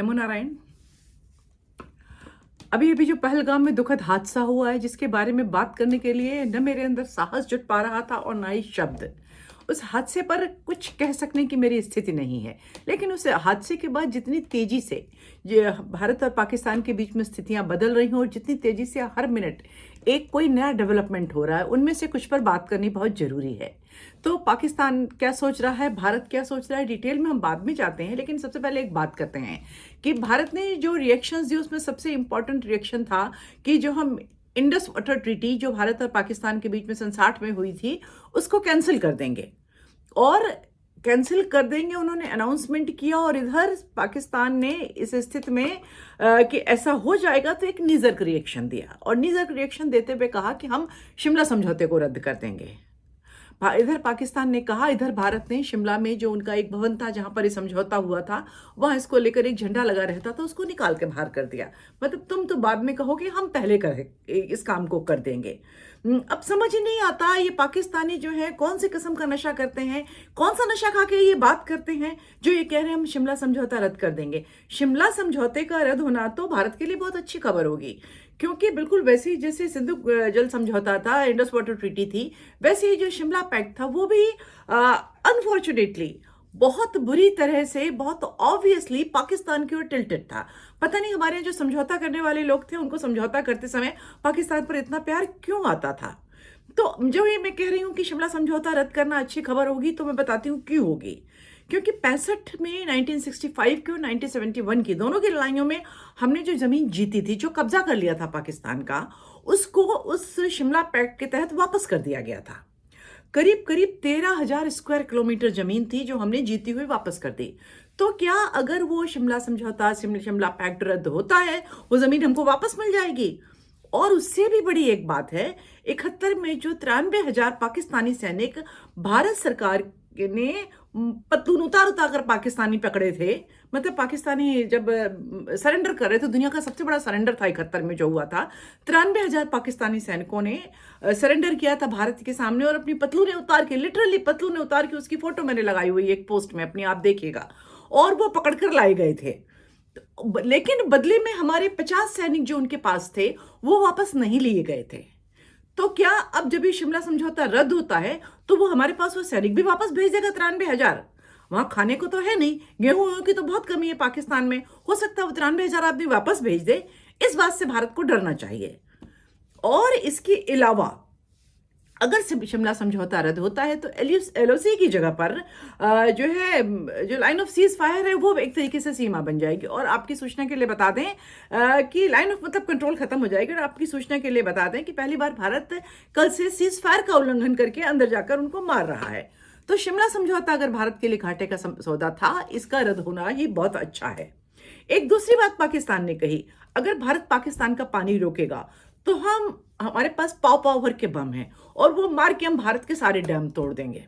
नमो नारायण। अभी अभी जो पहलगाम में दुखद हादसा हुआ है, जिसके बारे में बात करने के लिए न मेरे अंदर साहस जुट पा रहा था और ना ही शब्द। उस हादसे पर कुछ कह सकने की मेरी स्थिति नहीं है, लेकिन उस हादसे के बाद जितनी तेजी से ये भारत और पाकिस्तान के बीच में स्थितियां बदल रही हैं और जितनी तेजी से हर मिनट एक कोई नया डेवलपमेंट हो रहा है, उनमें से कुछ पर बात करनी बहुत जरूरी है। तो पाकिस्तान क्या सोच रहा है, भारत क्या सोच रहा है, डिटेल में हम बाद में जाते हैं, लेकिन सबसे पहले एक बात करते हैं कि भारत ने जो रिएक्शंस दिए उसमें सबसे इंपॉर्टेंट रिएक्शन था कि जो हम इंडस वाटर ट्रीटी जो भारत और पाकिस्तान के बीच में सन 60 में हुई थी, उसको कैंसिल कर देंगे। और कैंसिल कर देंगे उन्होंने अनाउंसमेंट किया, और इधर पाकिस्तान ने इस स्थिति में कि ऐसा हो जाएगा तो एक नीजर्क रिएक्शन दिया, और नीजर्क रिएक्शन देते हुए कहा कि हम शिमला समझौते को रद्द कर देंगे। इधर पाकिस्तान ने कहा, इधर भारत ने शिमला में जो उनका एक भवन था जहां पर ये समझौता हुआ था, वहां इसको लेकर एक झंडा लगा रहता था, उसको निकाल के बाहर कर दिया। मतलब तुम तो बाद में कहोगे, हम पहले कर इस काम को कर देंगे। अब समझ ही नहीं आता ये पाकिस्तानी जो है कौन से किस्म का नशा करते हैं, कौन सा नशा खा के ये बात करते हैं जो ये कह रहे हैं हम शिमला समझौता रद्द कर देंगे। शिमला समझौते का रद्द होना तो भारत के लिए बहुत अच्छी खबर होगी, क्योंकि बिल्कुल वैसे ही जैसे सिंधु जल समझौता था, इंडस वाटर ट्रीटी थी, वैसे ही जो शिमला पैक्ट था वो भी अनफॉर्चुनेटली बहुत बुरी तरह से, बहुत ऑब्वियसली पाकिस्तान की ओर टिल्टेड था। पता नहीं हमारे यहाँ जो समझौता करने वाले लोग थे, उनको समझौता करते समय पाकिस्तान पर इतना प्यार क्यों आता था। तो जो ये मैं कह रही हूँ कि शिमला समझौता रद्द करना अच्छी खबर होगी, तो मैं बताती हूँ क्यों होगी। क्योंकि 65 में, 1965 की और 1971 की दोनों की लड़ाइयों में हमने जो जमीन जीती थी, जो कब्जा कर लिया था पाकिस्तान का, उसको उस शिमला पैक्ट के तहत वापस कर दिया गया था। करीब करीब 13,000 स्क्वायर किलोमीटर जमीन थी जो हमने जीती हुई वापस कर दी। तो क्या अगर वो शिमला समझौता, शिमला पैक्ट रद्द होता है, वो जमीन हमको वापस मिल जाएगी। और उससे भी बड़ी एक बात है, 71 में जो 93,000 पाकिस्तानी सैनिक भारत सरकार ने पतलून उतार उतार कर पाकिस्तानी पकड़े थे, मतलब पाकिस्तानी जब सरेंडर कर रहे थे, दुनिया का सबसे बड़ा सरेंडर था 71 में जो हुआ था। 93,000 पाकिस्तानी सैनिकों ने सरेंडर किया था भारत के सामने, और अपनी पतलूने उतार के, लिटरली पतलूने उतार के, उसकी फोटो मैंने लगाई हुई एक पोस्ट में अपनी, आप देखिएगा, और वो पकड़कर लाए गए थे। लेकिन बदले में हमारे 50 सैनिक जो उनके पास थे वो वापस नहीं लिए गए थे। तो क्या अब जब ये शिमला समझौता रद्द होता है तो वो हमारे पास वो सैनिक भी वापस भेज देगा 93,000? वहां खाने को तो है नहीं, गेहूं की तो बहुत कमी है पाकिस्तान में, हो सकता है वो 93,000 आदमी वापस भेज दे। इस बात से भारत को डरना चाहिए। और इसके अलावा अगर शिमला समझौता रद्द होता है तो एलओसी की जगह पर जो है, जो लाइन ऑफ सीज फायर है, वो एक तरीके से सीमा बन जाएगी। और आपकी सूचना के लिए बता दें कि लाइन ऑफ मतलब कंट्रोल खत्म हो जाएगी। और आपकी सूचना के लिए बता दें कि पहली बार भारत कल से सीज फायर का उल्लंघन करके अंदर जाकर उनको मार रहा है। तो शिमला समझौता अगर भारत के लिए घाटे का सौदा था, इसका रद्द होना ही बहुत अच्छा है। एक दूसरी बात पाकिस्तान ने कही, अगर भारत पाकिस्तान का पानी रोकेगा तो हमारे पास पाव पाव भर के बम हैं, और वो मार के हम भारत के सारे डैम तोड़ देंगे।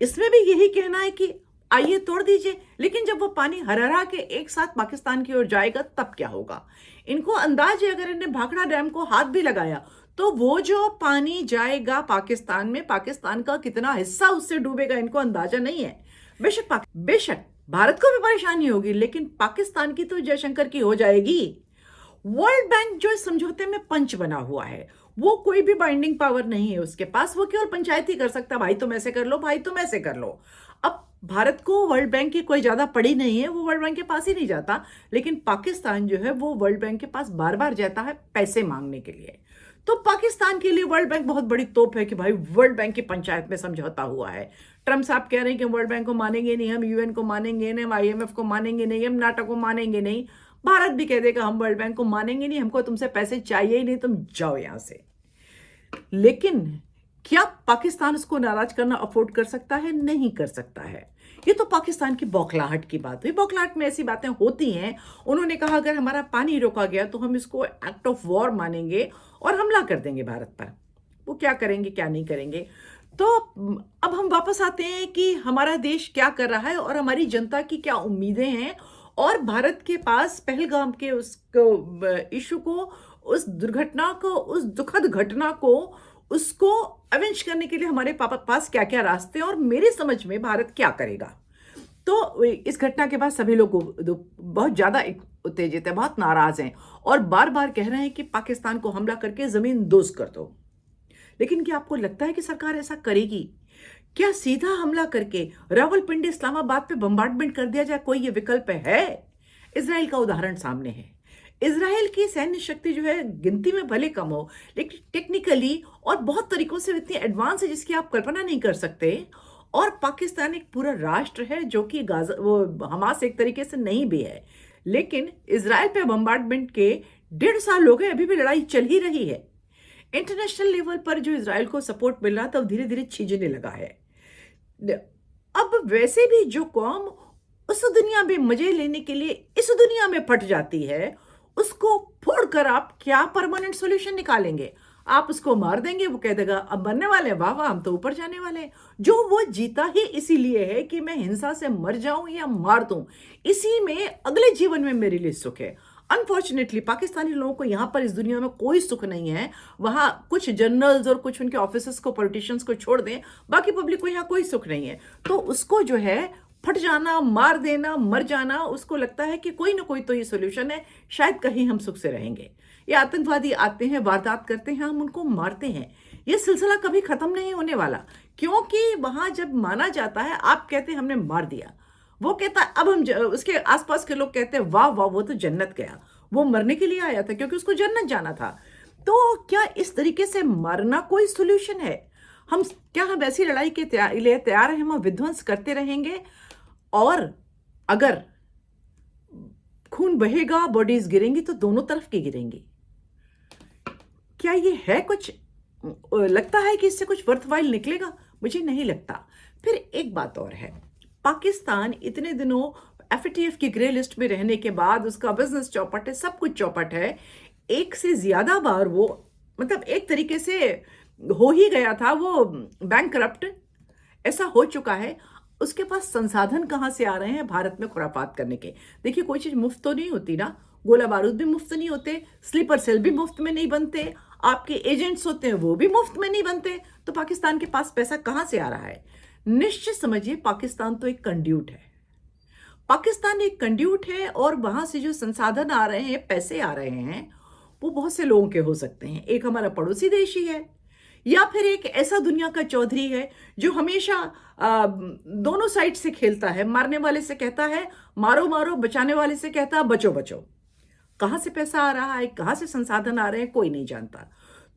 इसमें भी यही कहना है कि आइए तोड़ दीजिए, लेकिन जब वो पानी हरहरा के एक साथ पाकिस्तान की ओर जाएगा तब क्या होगा। इनको अंदाज है, अगर इन्हें भाखड़ा डैम को हाथ भी लगाया तो वो जो पानी जाएगा पाकिस्तान में, पाकिस्तान का कितना हिस्सा उससे डूबेगा इनको अंदाजा नहीं है। बेशक भारत को भी परेशानी होगी, लेकिन पाकिस्तान की तो जयशंकर की हो जाएगी। वर्ल्ड बैंक जो इस समझौते में पंच बना हुआ है, वो कोई भी बाइंडिंग पावर नहीं है उसके पास, वो केवल पंचायत ही कर सकता, भाई तुम ऐसे कर लो, भाई तुम ऐसे कर लो। अब भारत को वर्ल्ड बैंक की कोई ज्यादा पड़ी नहीं है, वो वर्ल्ड बैंक के पास ही नहीं जाता, लेकिन पाकिस्तान जो है वो वर्ल्ड बैंक के पास बार बार जाता है पैसे मांगने के लिए। तो पाकिस्तान के लिए वर्ल्ड बैंक बहुत बड़ी तोप है कि भाई वर्ल्ड बैंक की पंचायत में समझौता हुआ है। ट्रम्प साहब कह रहे हैं कि वर्ल्ड बैंक को मानेंगे नहीं, हम यूएन को मानेंगे नहीं, हम आईएमएफ को मानेंगे नहीं, हम नाटो को मानेंगे नहीं। भारत भी कह देगा हम वर्ल्ड बैंक को मानेंगे नहीं, हमको तुमसे पैसे चाहिए ही नहीं, तुम जाओ यहां से। लेकिन क्या पाकिस्तान उसको नाराज करना अफोर्ड कर सकता है? नहीं कर सकता है। ये तो पाकिस्तान की बौखलाहट की बात हुई। बौखलाहट में ऐसी बातें होती हैं। उन्होंने कहा अगर हमारा पानी रोका गया तो हम इसको एक्ट ऑफ वॉर मानेंगे और हमला कर देंगे भारत पर। वो क्या करेंगे क्या नहीं करेंगे। तो अब हम वापस आते हैं कि हमारा देश क्या कर रहा है और हमारी जनता की क्या उम्मीदें हैं, और भारत के पास पहलगाम के उसको इशू को, उस दुर्घटना को, उस दुखद घटना को, उसको अवेंज करने के लिए हमारे पास क्या क्या रास्ते हैं, और मेरी समझ में भारत क्या करेगा। तो इस घटना के बाद सभी लोग बहुत ज़्यादा उत्तेजित है, बहुत नाराज हैं और बार बार कह रहे हैं कि पाकिस्तान को हमला करके ज़मीन दोस्त कर दो। लेकिन क्या आपको लगता है कि सरकार ऐसा करेगी? क्या सीधा हमला करके रावलपिंडी इस्लामाबाद पे बम्बार्डमेंट कर दिया जाए, कोई ये विकल्प है? इजराइल का उदाहरण सामने है। इजराइल की सैन्य शक्ति जो है गिनती में भले कम हो, लेकिन टेक्निकली और बहुत तरीकों से इतनी एडवांस है जिसकी आप कल्पना नहीं कर सकते। और पाकिस्तान एक पूरा राष्ट्र है जो कि गाजा वो हमास एक तरीके से नहीं भी है, लेकिन इजराइल पे बम्बार्डमेंट के 1.5 साल हो गए, अभी भी लड़ाई चल ही रही है। इंटरनेशनल लेवल पर जो इजराइल को सपोर्ट मिल रहा था वो धीरे धीरे छीजने लगा है। अब वैसे भी जो कौम उस दुनिया में मजे लेने के लिए इस दुनिया में फट जाती है, उसको फोड़कर आप क्या परमानेंट सॉल्यूशन निकालेंगे? आप उसको मार देंगे, वो कह देगा अब मरने वाले हैं, वाह वाह हम तो ऊपर जाने वाले हैं। जो वो जीता ही इसीलिए है कि मैं हिंसा से मर जाऊं या मार दूं, इसी में अगले जीवन में मेरे लिए सुख है। अनफॉर्चुनेटली पाकिस्तानी लोगों को यहाँ पर इस दुनिया में कोई सुख नहीं है। वहाँ कुछ जनरल्स और कुछ उनके ऑफिसर्स को, पॉलिटिशियंस को छोड़ दें, बाकी पब्लिक को यहाँ कोई सुख नहीं है। तो उसको जो है फट जाना, मार देना, मर जाना, उसको लगता है कि कोई ना कोई तो ये सोल्यूशन है, शायद कहीं हम सुख से रहेंगे। ये आतंकवादी आते हैं, वारदात करते हैं, हम उनको मारते हैं। ये सिलसिला कभी खत्म नहीं होने वाला, क्योंकि वहां जब माना जाता है, आप कहते हैं हमने मार दिया, वो कहता है अब हम उसके आसपास के लोग कहते हैं वाह वाह वो तो जन्नत गया, वो मरने के लिए आया था क्योंकि उसको जन्नत जाना था। तो क्या इस तरीके से मरना कोई सोल्यूशन है? हम ऐसी लड़ाई के लिए तैयार हैं? हम विध्वंस करते रहेंगे और अगर खून बहेगा, बॉडीज गिरेंगी तो दोनों तरफ की गिरेंगी। क्या ये है कुछ? लगता है कि इससे कुछ वर्थवाइल निकलेगा? मुझे नहीं लगता। फिर एक बात और है, पाकिस्तान इतने दिनों एफएटीएफ की ग्रे लिस्ट में रहने के बाद उसका बिजनेस चौपट है, सब कुछ चौपट है। एक से ज्यादा बार वो मतलब एक तरीके से हो ही गया था, वो बैंकरप्ट ऐसा हो चुका है। उसके पास संसाधन कहां से आ रहे हैं भारत में खुरापात करने के? देखिए कोई चीज मुफ्त तो नहीं होती ना, गोला बारूद भी मुफ्त नहीं होते, स्लीपर सेल भी मुफ्त में नहीं बनते, आपके एजेंट्स होते हैं वो भी मुफ्त में नहीं बनते। तो पाकिस्तान के पास पैसा कहां से आ रहा है? निश्चित समझिए पाकिस्तान तो एक कंड्यूट है। पाकिस्तान एक कंड्यूट है और वहां से जो संसाधन आ रहे हैं, पैसे आ रहे हैं, वो बहुत से लोगों के हो सकते हैं। एक हमारा पड़ोसी देश ही है, या फिर एक ऐसा दुनिया का चौधरी है जो हमेशा दोनों साइड से खेलता है। मारने वाले से कहता है मारो मारो, बचाने वाले से कहता है बचो बचो। कहां से पैसा आ रहा है, कहां से संसाधन आ रहे हैं, कोई नहीं जानता।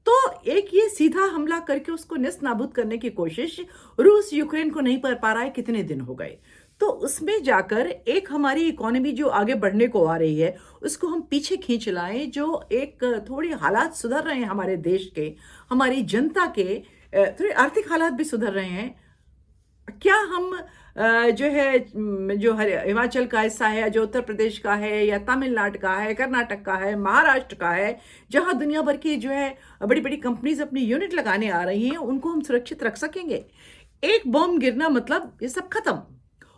तो एक ये सीधा हमला करके उसको नेस्त नाबूद करने की कोशिश रूस यूक्रेन को नहीं कर पा रहा है, कितने दिन हो गए। तो उसमें जाकर एक हमारी इकोनॉमी जो आगे बढ़ने को आ रही है, उसको हम पीछे खींच लाएं। जो एक थोड़ी हालात सुधर रहे हैं हमारे देश के, हमारी जनता के थोड़े आर्थिक हालात भी सुधर रहे हैं। क्या हम जो है जो हिमाचल का हिस्सा है, जो उत्तर प्रदेश का है, या तमिलनाडु का है, कर्नाटक का है, महाराष्ट्र का है, जहां दुनिया भर की जो है बड़ी बड़ी कंपनीज अपनी यूनिट लगाने आ रही हैं, उनको हम सुरक्षित रख सकेंगे? एक बम गिरना मतलब ये सब खत्म।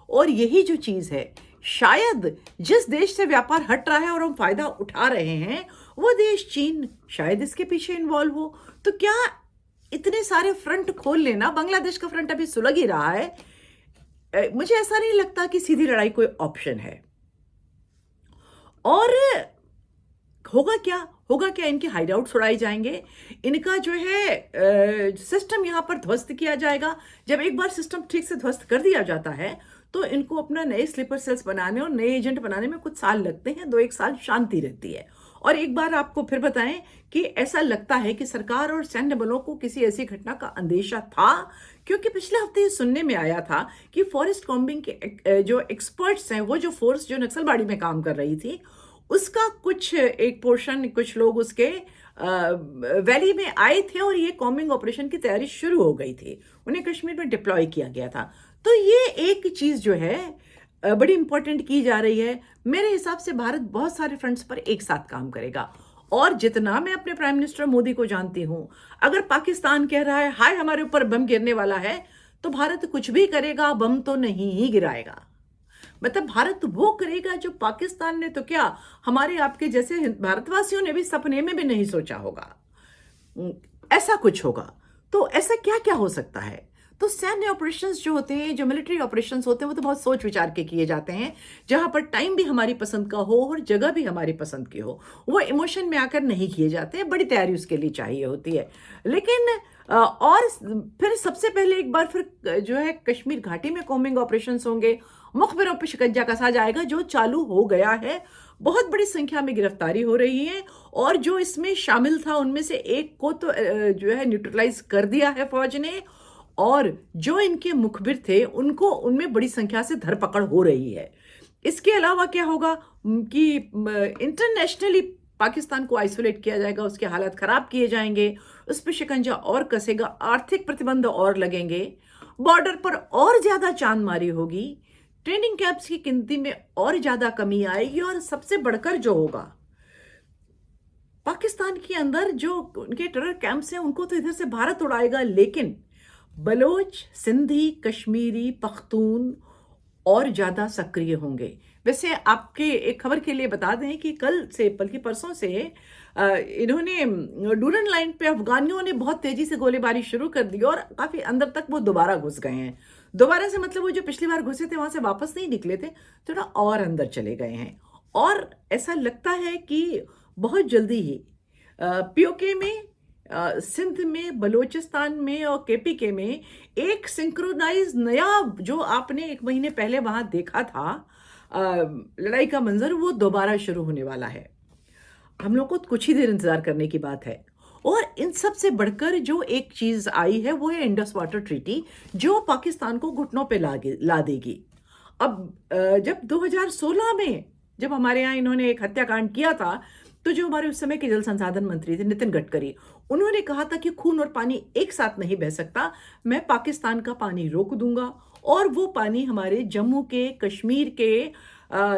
और यही जो चीज है, शायद जिस देश से व्यापार हट रहा है और हम फायदा उठा रहे हैं, वो देश चीन शायद इसके पीछे इन्वॉल्व हो। तो क्या इतने सारे फ्रंट खोल लेना, बांग्लादेश का फ्रंट अभी सुलग ही रहा है, मुझे ऐसा नहीं लगता कि सीधी लड़ाई कोई ऑप्शन है। और होगा क्या, इनके हाइडआउट उड़ाए जाएंगे, इनका जो है सिस्टम यहां पर ध्वस्त किया जाएगा। जब एक बार सिस्टम ठीक से ध्वस्त कर दिया जाता है तो इनको अपना नए स्लीपर सेल्स बनाने और नए एजेंट बनाने में कुछ साल लगते हैं, 2-1 साल शांति रहती है। और एक बार आपको फिर बताएं कि ऐसा लगता है कि सरकार और सैन्य बलों को किसी ऐसी घटना का अंदेशा था, क्योंकि पिछले हफ्ते ये सुनने में आया था कि फॉरेस्ट कॉम्बिंग के जो एक्सपर्ट्स हैं, वो जो फोर्स जो नक्सलबाड़ी में काम कर रही थी, उसका कुछ एक पोर्शन, कुछ लोग उसके वैली में आए थे और ये कॉम्बिंग ऑपरेशन की तैयारी शुरू हो गई थी, उन्हें कश्मीर में डिप्लॉय किया गया था। तो ये एक चीज जो है बड़ी इंपॉर्टेंट की जा रही है। मेरे हिसाब से भारत बहुत सारे फ्रंट्स पर एक साथ काम करेगा। और जितना मैं अपने प्राइम मिनिस्टर मोदी को जानती हूं, अगर पाकिस्तान कह रहा है हाय हमारे ऊपर बम गिरने वाला है, तो भारत कुछ भी करेगा, बम तो नहीं ही गिराएगा। मतलब भारत वो करेगा जो पाकिस्तान ने तो क्या, हमारे आपके जैसे भारतवासियों ने भी सपने में भी नहीं सोचा होगा ऐसा कुछ होगा। तो ऐसा क्या क्या हो सकता है? तो सैन्य ऑपरेशंस जो होते हैं, जो मिलिट्री ऑपरेशंस होते हैं, वो तो बहुत सोच विचार के किए जाते हैं, जहाँ पर टाइम भी हमारी पसंद का हो और जगह भी हमारी पसंद की हो। वो इमोशन में आकर नहीं किए जाते हैं, बड़ी तैयारी उसके लिए चाहिए होती है। लेकिन और फिर सबसे पहले एक बार फिर जो है कश्मीर घाटी में कॉम्बिंग ऑपरेशंस होंगे, मुखबिरों पर शिकंजा कसा जाएगा, जो चालू हो गया है। बहुत बड़ी संख्या में गिरफ्तारी हो रही है और जो इसमें शामिल था उनमें से एक को तो जो है न्यूट्रलाइज कर दिया है फौज ने, और जो इनके मुखबिर थे उनको उनमें बड़ी संख्या से धरपकड़ हो रही है। इसके अलावा क्या होगा कि इंटरनेशनली पाकिस्तान को आइसोलेट किया जाएगा, उसके हालात खराब किए जाएंगे, उस पर शिकंजा और कसेगा, आर्थिक प्रतिबंध और लगेंगे, बॉर्डर पर और ज्यादा चांदमारी होगी, ट्रेनिंग कैंप्स की गिनती में और ज्यादा कमी आएगी, और सबसे बढ़कर जो होगा, पाकिस्तान के अंदर जो उनके टेरर कैंप्स हैं उनको तो इधर से भारत उड़ाएगा, लेकिन बलोच, सिंधी, कश्मीरी, पख्तून और ज्यादा सक्रिय होंगे। वैसे आपके एक खबर के लिए बता दें कि कल से बल्कि परसों से इन्होंने डूरन लाइन पे अफगानियों ने बहुत तेजी से गोलीबारी शुरू कर दी और काफी अंदर तक वो दोबारा घुस गए हैं। दोबारा से मतलब वो जो पिछली बार घुसे थे वहां से वापस नहीं निकले थे, थोड़ा और अंदर चले गए हैं। और ऐसा लगता है कि बहुत जल्दी ही पीओके में, सिंध में, बलूचिस्तान में और केपीके में एक सिंक्रोनाइज नया, जो आपने एक महीने पहले वहां देखा था लड़ाई का मंजर, वो दोबारा शुरू होने वाला है। हम लोग को कुछ ही देर इंतजार करने की बात है। और इन सब से बढ़कर जो एक चीज आई है वो है इंडस वाटर ट्रीटी, जो पाकिस्तान को घुटनों पे ला देगी। अब जब 2016 में जब हमारे यहाँ इन्होंने एक हत्याकांड किया था, तो जो हमारे उस समय के जल संसाधन मंत्री थे नितिन गडकरी, उन्होंने कहा था कि खून और पानी एक साथ नहीं बह सकता, मैं पाकिस्तान का पानी रोक दूंगा और वो पानी हमारे जम्मू के, कश्मीर के,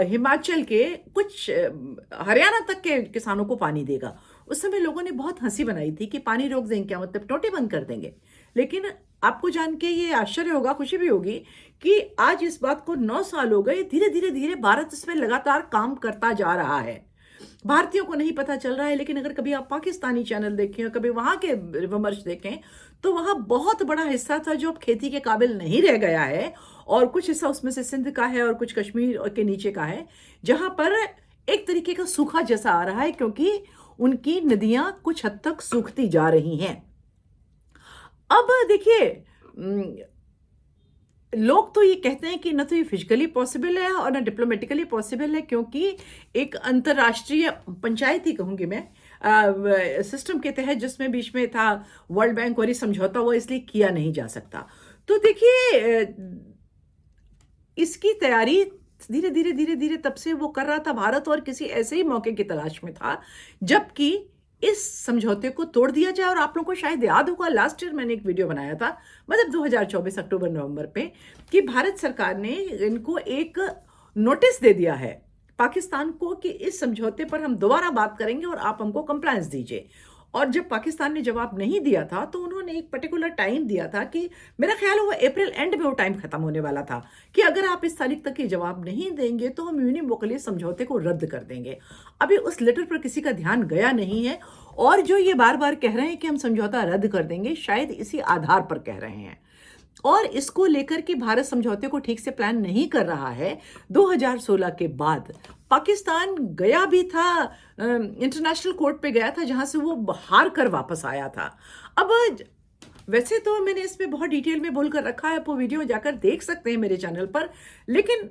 हिमाचल के, कुछ हरियाणा तक के किसानों को पानी देगा। उस समय लोगों ने बहुत हंसी बनाई थी कि पानी रोक देंगे, क्या मतलब टोटे बंद कर देंगे। लेकिन आपको जान के ये आश्चर्य होगा, खुशी भी होगी कि आज इस बात को 9 साल हो गए, धीरे धीरे धीरे भारत इस पर लगातार काम करता जा रहा है। भारतीयों को नहीं पता चल रहा है, लेकिन अगर कभी आप पाकिस्तानी चैनल देखें और कभी वहां के विमर्श देखें, तो वहां बहुत बड़ा हिस्सा था जो अब खेती के काबिल नहीं रह गया है, और कुछ हिस्सा उसमें से सिंध का है और कुछ कश्मीर के नीचे का है, जहां पर एक तरीके का सूखा जैसा आ रहा है, क्योंकि उनकी नदियां कुछ हद तक सूखती जा रही हैं। अब देखिए, लोग तो ये कहते हैं कि न तो ये फिजिकली पॉसिबल है और न डिप्लोमेटिकली पॉसिबल है, क्योंकि एक अंतर्राष्ट्रीय पंचायती कहूंगी मैं सिस्टम के तहत, जिसमें बीच में था वर्ल्ड बैंक और ये समझौता हुआ, इसलिए किया नहीं जा सकता। तो देखिए, इसकी तैयारी धीरे धीरे धीरे धीरे तब से वो कर रहा था भारत, और किसी ऐसे ही मौके की तलाश में था जबकि इस समझौते को तोड़ दिया जाए। और आप लोगों को शायद याद होगा, लास्ट ईयर मैंने एक वीडियो बनाया था, मतलब 2024 अक्टूबर नवंबर पे, कि भारत सरकार ने इनको एक नोटिस दे दिया है पाकिस्तान को कि इस समझौते पर हम दोबारा बात करेंगे और आप हमको कंप्लायंस दीजिए। और जब पाकिस्तान ने जवाब नहीं दिया था, तो उन्होंने एक पर्टिकुलर टाइम दिया था कि मेरा ख्याल है वो अप्रैल एंड में वो टाइम खत्म होने वाला था, कि अगर आप इस तारीख तक ये जवाब नहीं देंगे तो हम यूनिवोकली समझौते को रद्द कर देंगे। अभी उस लेटर पर किसी का ध्यान गया नहीं है, और जो ये बार बार कह रहे हैं कि हम समझौता रद्द कर देंगे, शायद इसी आधार पर कह रहे हैं। और इसको लेकर कि भारत समझौते को ठीक से प्लान नहीं कर रहा है। 2016 के बाद पाकिस्तान गया भी था, इंटरनेशनल कोर्ट पे गया था, जहां से वो हार कर वापस आया था। अब वैसे तो मैंने इसमें बहुत डिटेल में बोलकर रखा है, आप वो वीडियो जाकर देख सकते हैं मेरे चैनल पर, लेकिन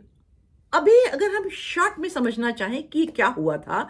अभी अगर हम शॉर्ट में समझना चाहें कि क्या हुआ था,